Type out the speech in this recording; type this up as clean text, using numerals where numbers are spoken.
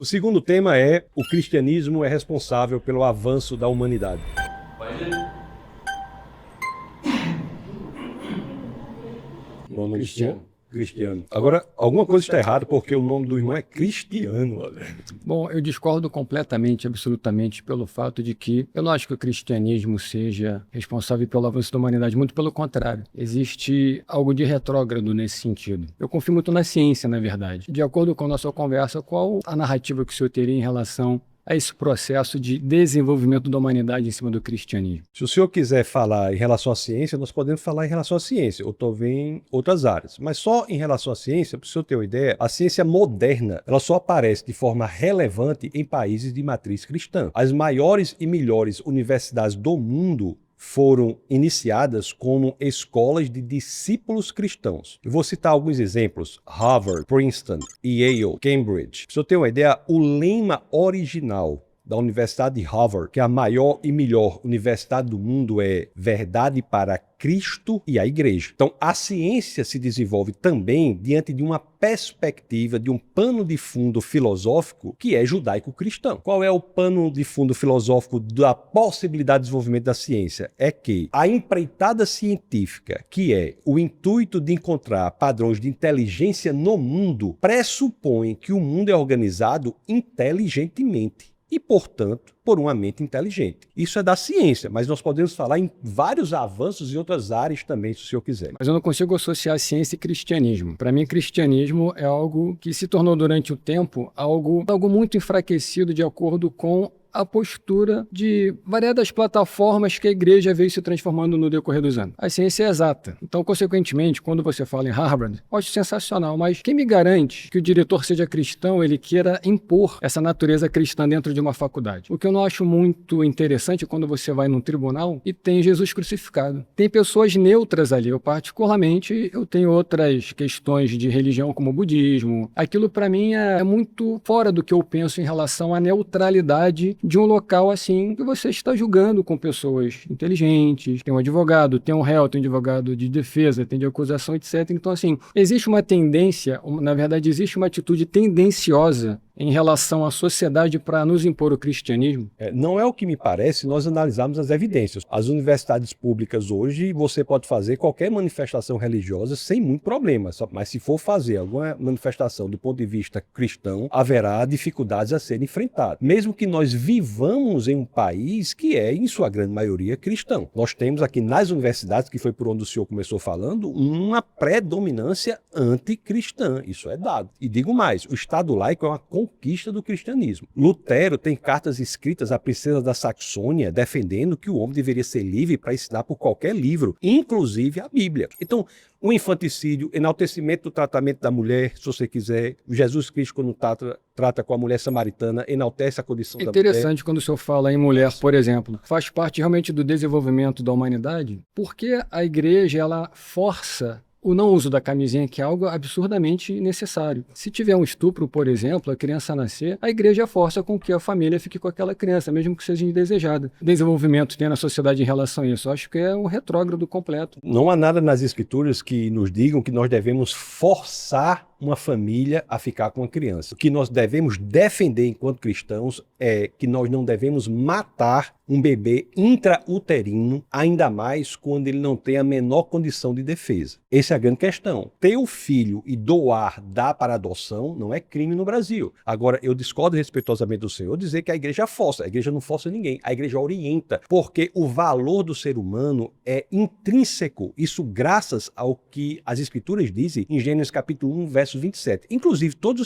O segundo tema é: o cristianismo é responsável pelo avanço da humanidade. Nome Cristiano. Agora, alguma coisa está errada porque o nome do irmão é Cristiano. Olha. Bom, eu discordo completamente, absolutamente, pelo fato de que eu não acho que o cristianismo seja responsável pelo avanço da humanidade, muito pelo contrário. Existe algo de retrógrado nesse sentido. Eu confio muito na ciência, na verdade. De acordo com a nossa conversa, qual a narrativa que o senhor teria em relação a esse processo de desenvolvimento da humanidade em cima do cristianismo? Se o senhor quiser falar em relação à ciência, nós podemos falar em relação à ciência, ou talvez em outras áreas. Mas só em relação à ciência, para o senhor ter uma ideia, a ciência moderna, ela só aparece de forma relevante em países de matriz cristã. As maiores e melhores universidades do mundo foram iniciadas como escolas de discípulos cristãos. Eu vou citar alguns exemplos: Harvard, Princeton, Yale, Cambridge. Para você ter uma ideia, o lema original da Universidade de Harvard, que é a maior e melhor universidade do mundo, é verdade para Cristo e a Igreja. Então, a ciência se desenvolve também diante de uma perspectiva, de um pano de fundo filosófico que é judaico-cristão. Qual é o pano de fundo filosófico da possibilidade de desenvolvimento da ciência? É que a empreitada científica, que é o intuito de encontrar padrões de inteligência no mundo, pressupõe que o mundo é organizado inteligentemente e, portanto, por uma mente inteligente. Isso é da ciência, mas nós podemos falar em vários avanços em outras áreas também, se o senhor quiser. Mas eu não consigo associar ciência e cristianismo. Para mim, cristianismo é algo que se tornou durante o tempo algo muito enfraquecido de acordo com a postura de variadas plataformas que a igreja veio se transformando no decorrer dos anos. A ciência é exata. Então, consequentemente, quando você fala em Harvard, eu acho sensacional, mas quem me garante que o diretor seja cristão, ele queira impor essa natureza cristã dentro de uma faculdade? O que eu não acho muito interessante é quando você vai num tribunal e tem Jesus crucificado. Tem pessoas neutras ali. Eu, particularmente, eu tenho outras questões de religião, como o budismo. Aquilo, para mim, é muito fora do que eu penso em relação à neutralidade de um local assim que você está julgando com pessoas inteligentes, tem um advogado, tem um réu, tem um advogado de defesa, tem de acusação, etc. Então, assim, existe uma tendência, na verdade, existe uma atitude tendenciosa em relação à sociedade para nos impor o cristianismo? Não é o que me parece se nós analisarmos as evidências. As universidades públicas hoje, você pode fazer qualquer manifestação religiosa sem muito problema, mas se for fazer alguma manifestação do ponto de vista cristão, haverá dificuldades a serem enfrentadas. Mesmo que nós vivamos em um país que é, em sua grande maioria, cristão. Nós temos aqui nas universidades, que foi por onde o senhor começou falando, uma predominância anticristã. Isso é dado. E digo mais, o Estado laico é uma conquista do cristianismo. Lutero tem cartas escritas à princesa da Saxônia defendendo que o homem deveria ser livre para ensinar por qualquer livro, inclusive a Bíblia. Então, o infanticídio, enaltecimento do tratamento da mulher, se você quiser, Jesus Cristo, quando trata com a mulher samaritana, enaltece a condição da mulher. Interessante quando o senhor fala em mulher, por exemplo. Faz parte realmente do desenvolvimento da humanidade? Porque a igreja, ela força o não uso da camisinha, que é algo absurdamente necessário. Se tiver um estupro, por exemplo, a criança nascer, a igreja força com que a família fique com aquela criança, mesmo que seja indesejada. Desenvolvimento tem na sociedade em relação a isso. Eu acho que é um retrógrado completo. Não há nada nas escrituras que nos digam que nós devemos forçar uma família a ficar com uma criança. O que nós devemos defender enquanto cristãos é que nós não devemos matar um bebê intrauterino, ainda mais quando ele não tem a menor condição de defesa. Essa é a grande questão. Ter o filho e dar para adoção não é crime no Brasil. Agora, eu discordo respeitosamente do senhor dizer que a igreja força. A igreja não força ninguém. A igreja orienta, porque o valor do ser humano é intrínseco. Isso graças ao que as escrituras dizem em Gênesis capítulo 1, verso 27. Inclusive, todos